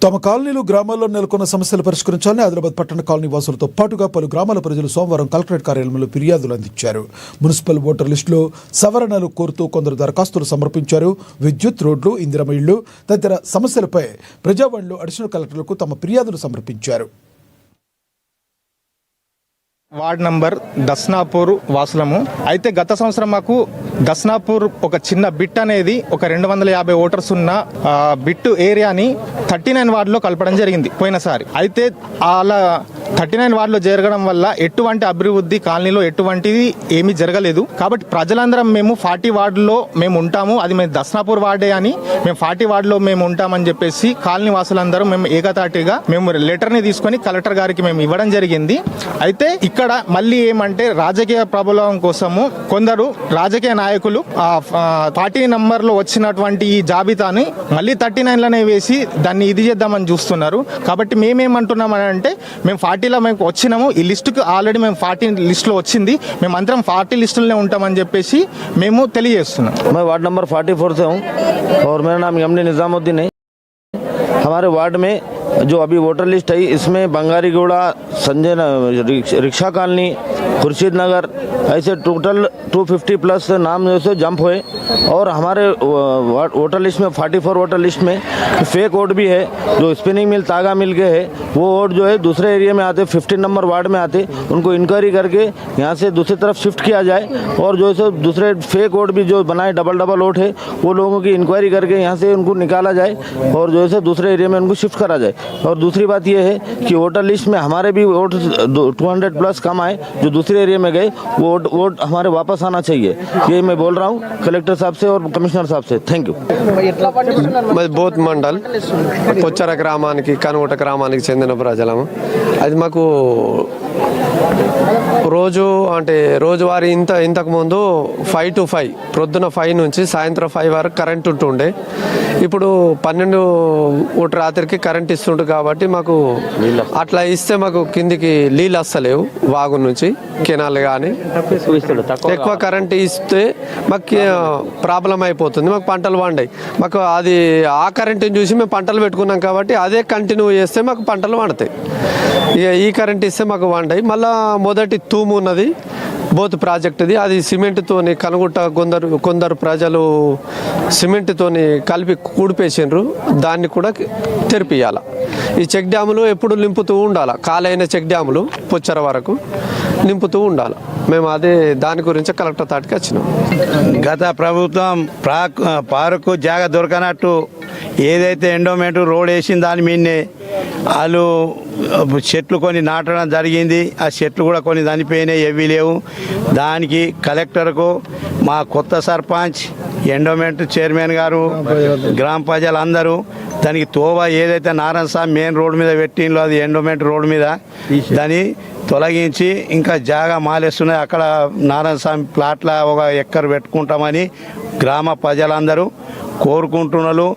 తమ కాలనీలు గ్రామాల్లో నెలకొన్న సమస్యలు పరిష్కరించాలని ఆదిలాబాద్ పట్టణ కాలనీ వాసులతో పాటుగా పలు గ్రామాల ప్రజలు సోమవారం కలెక్టరేట్ కార్యాలయంలో ఫిర్యాదులు అందించారు. మున్సిపల్ ఓటర్ లిస్టులో సవరణలు కోరుతూ కొందరు దరఖాస్తులు సమర్పించారు. విద్యుత్, రోడ్లు, ఇందిరమ్మ ఇళ్లు తదితర సమస్యలపై ప్రజావాణిలో అడిషనల్ కలెక్టర్లకు తమ ఫిర్యాదులు సమర్పించారు. వార్డ్ నంబర్ దస్నాపూర్ వాసులము. అయితే గత సంవత్సరం మాకు దస్నాపూర్ ఒక చిన్న బిట్ అనేది ఒక 250 ఓటర్స్ ఉన్న బిట్ ఏరియాని 39 వార్డులో కలపడం జరిగింది పోయినసారి. అయితే అలా 39 వార్డులో జరగడం వల్ల ఎటువంటి అభివృద్ధి కాలనీలో ఎటువంటిది ఏమీ జరగలేదు. కాబట్టి ప్రజలందరం మేము 40 వార్డులో మేము ఉంటాము, అది మేము దస్నాపూర్ వార్డే అని మేము 40 వార్డులో మేము ఉంటామని చెప్పేసి కాలనీ వాసులందరూ మేము ఏకతాటిగా మేము లెటర్ని తీసుకొని కలెక్టర్ గారికి మేము ఇవ్వడం జరిగింది. అయితే ఇక్కడ మళ్ళీ ఏమంటే రాజకీయ ప్రభావం కోసము కొందరు రాజకీయ నాయకులు 40 నంబర్లో వచ్చినటువంటి ఈ జాబితాని మళ్ళీ 39లోనే వేసి దాన్ని ఇది చేద్దామని చూస్తున్నారు. కాబట్టి మేమేమంటున్నామని అంటే మేము 40లో మేము వచ్చినాము, ఈ లిస్టుకు ఆల్రెడీ మేము 40 లిస్టులో వచ్చింది, మేము అందరం 40 లిస్టులోనే ఉంటామని చెప్పేసి మేము తెలియజేస్తున్నాం. वार्ड नंबर 44 से हूँ और मेरा नाम यमनी निजामुद्दीन है. हमारे वार्ड में जो अभी वोटर लिस्ट है इसमें बंगारी गोड़ा, संजय रिक्शा कॉलोनी, खुर्शीद नगर ऐसे टोटल 250 प्लस नाम जैसे जंप हुए. और हमारे वोटर लिस्ट में 44 वोटर लिस्ट में फेक वोट भी है. जो स्पिनिंग मिल तागा मिल के है वो वोट जो है दूसरे एरिया में आते 15 नंबर वार्ड में आते, उनको इंक्वायरी करके यहाँ से दूसरी तरफ शिफ्ट किया जाए. और जो है दूसरे फेक वोट भी जो बनाए डबल वोट है वो लोगों की इंक्वायरी करके यहाँ से उनको निकाला जाए और जो है दूसरे एरिया में उनको शिफ्ट करा जाए. और दूसरी बात ये है कि वोटर लिस्ट में हमारे भी वोट 200 प्लस कम आए जो दूसरे एरिया में गए, वोट हमारे वापस आना चाहिए. ये मैं बोल रहा हूँ कलेक्टर साहब से और कमिश्नर साहब से. Thank you. Both mandal Pochera గ్రామానికి కనుగొట్ట గ్రామానికి చెందిన ప్రజలము. అది మాకు రోజువారీ ఇంతకు ముందు 5 to 5 ప్రొద్దున 5 నుంచి సాయంత్రం 5 వరకు కరెంట్ ఉంటుండే. ఇప్పుడు 12 రాత్రికి కరెంట్ ఇస్తుండు కాబట్టి మాకు అట్లా ఇస్తే మాకు కిందికి నీళ్ళు వస్తలేవు. వాగు నుంచి కెనాల్ కానీ ఎక్కువ కరెంట్ ఇస్తే మాకు ప్రాబ్లం అయిపోతుంది. మాకు పంటలు పండాయి. మాకు అది ఆ కరెంట్ని చూసి మేము పంటలు పెట్టుకున్నాం కాబట్టి అదే కంటిన్యూ చేస్తే మాకు పంటలు పండుతాయి. ఇక ఈ కరెంట్ ఇస్తే మాకు పండాయి. మళ్ళా మొదటి తూము ఉన్నది బోత్ ప్రాజెక్టుది, అది సిమెంట్తోని కనుగొట్ట కొందరు ప్రజలు సిమెంట్తోని కలిపి కూడిపేసిండ్రు. దాన్ని కూడా తెరిపియాల. ఈ చెక్ డ్యాములు ఎప్పుడు నింపుతూ ఉండాలి, కాలైన చెక్ డ్యాములు పొచ్చర వరకు నింపుతూ ఉండాలి. మేము అదే దాని గురించి కలెక్టర్ తాటికి వచ్చినాం. గత ప్రభుత్వం పార్కు జాగా దొరకనట్టు ఏదైతే ఎండోమెంట్ రోడ్ వేసిన దాని మీదనే వాళ్ళు చెట్లు కొన్ని నాటడం జరిగింది. ఆ చెట్లు కూడా కొన్ని చనిపోయినాయి, ఏవీ లేవు. దానికి కలెక్టర్కు మా కొత్త సర్పంచ్, ఎండోమెంట్ చైర్మన్ గారు, గ్రామ ప్రజలందరూ దానికి తోవ ఏదైతే నారాయణ స్వామి మెయిన్ రోడ్డు మీద పెట్టిందో అది ఎండోమెంట్ రోడ్డు మీద దాన్ని తొలగించి ఇంకా జాగా మాలేస్తున్నాయి. అక్కడ నారాయణ స్వామి ప్లాట్ల ఒక ఎక్కరు పెట్టుకుంటామని గ్రామ ప్రజలందరూ కోరుకుంటున్నారు.